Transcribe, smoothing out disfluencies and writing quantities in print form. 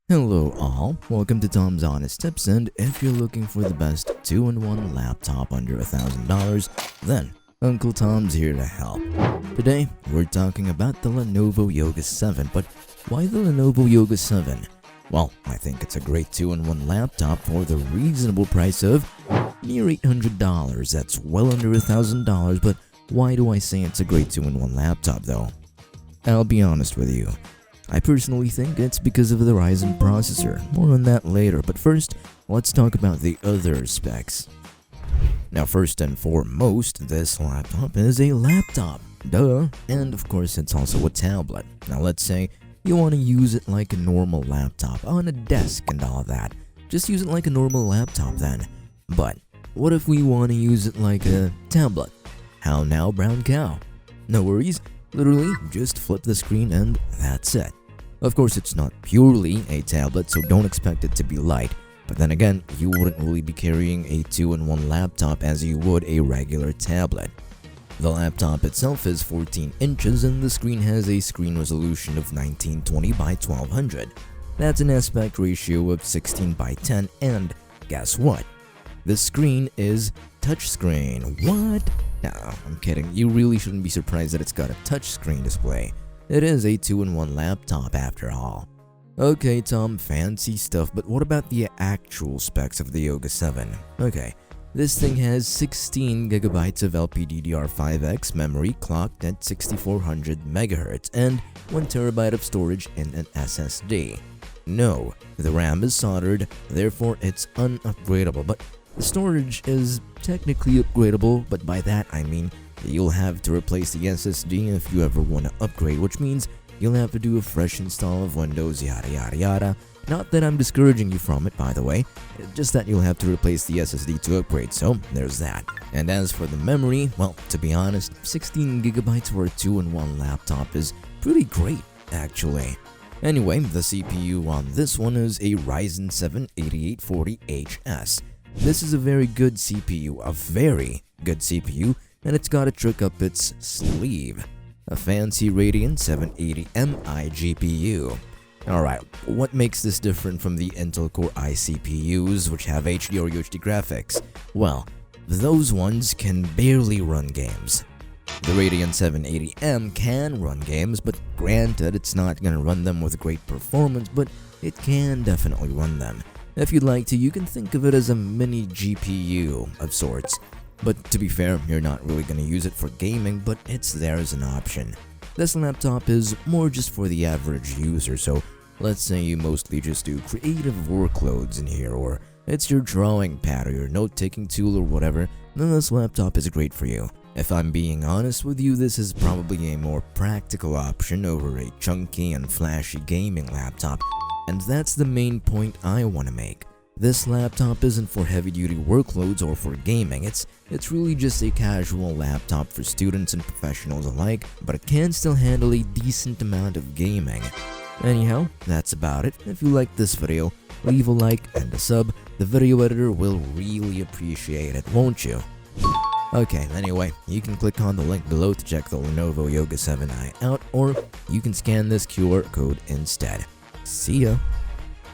Hello all, welcome to Tom's Honest Tips, and if you're looking for the best 2-in-1 laptop under $1,000, then Uncle Tom's here to help. Today, we're talking about the Lenovo Yoga 7, but why the Lenovo Yoga 7? Well, I think it's a great 2-in-1 laptop for the reasonable price of near $800. That's well under $1,000, but why do I say it's a great 2-in-1 laptop though? I'll be honest with you. I personally think it's because of the Ryzen processor. More on that later, but first, let's talk about the other specs. Now, first and foremost, this laptop is a laptop. Duh. And of course, it's also a tablet. Now, let's say you want to use it like a normal laptop, on a desk and all that. Just use it like a normal laptop then. But, what if we want to use it like a tablet? How now, brown cow? No worries. Literally, just flip the screen and that's it. Of course, it's not purely a tablet, so don't expect it to be light. But then again, you wouldn't really be carrying a 2-in-1 laptop as you would a regular tablet. The laptop itself is 14 inches and the screen has a screen resolution of 1920 by 1200. That's an aspect ratio of 16 by 10, and guess what? The screen is touchscreen. What? No, I'm kidding. You really shouldn't be surprised that it's got a touchscreen display. It is a 2-in-1 laptop after all. Okay, Tom, fancy stuff, but what about the actual specs of the Yoga 7? Okay, this thing has 16GB of LPDDR5X memory clocked at 6400 MHz and 1TB of storage in an SSD. No, the RAM is soldered, therefore it's unupgradable, but the storage is technically upgradable, but by that I mean you'll have to replace the SSD if you ever want to upgrade, which means you'll have to do a fresh install of Windows, yada yada yada. Not that I'm discouraging you from it, by the way, just that you'll have to replace the SSD to upgrade, so there's that. And as for the memory, well, to be honest, 16GB for a 2-in-1 laptop is pretty great, actually. Anyway, the CPU on this one is a Ryzen 7 8840HS. This is a very good CPU, a very good CPU, and it's got a trick up its sleeve. A fancy Radeon 780Mi GPU. Alright, what makes this different from the Intel Core i CPUs which have HD or UHD graphics? Well, those ones can barely run games. The Radeon 780M can run games, but granted it's not gonna run them with great performance, but it can definitely run them. If you'd like to, you can think of it as a mini GPU of sorts. But to be fair, you're not really going to use it for gaming, but it's there as an option. This laptop is more just for the average user, so let's say you mostly just do creative workloads in here, or it's your drawing pad or your note-taking tool or whatever, then this laptop is great for you. If I'm being honest with you, this is probably a more practical option over a chunky and flashy gaming laptop, and that's the main point I want to make. This laptop isn't for heavy-duty workloads or for gaming, it's really just a casual laptop for students and professionals alike, but it can still handle a decent amount of gaming. Anyhow, that's about it. If you liked this video, leave a like and a sub. The video editor will really appreciate it, won't you? Okay, anyway, you can click on the link below to check the Lenovo Yoga 7i out, or you can scan this QR code instead. See ya!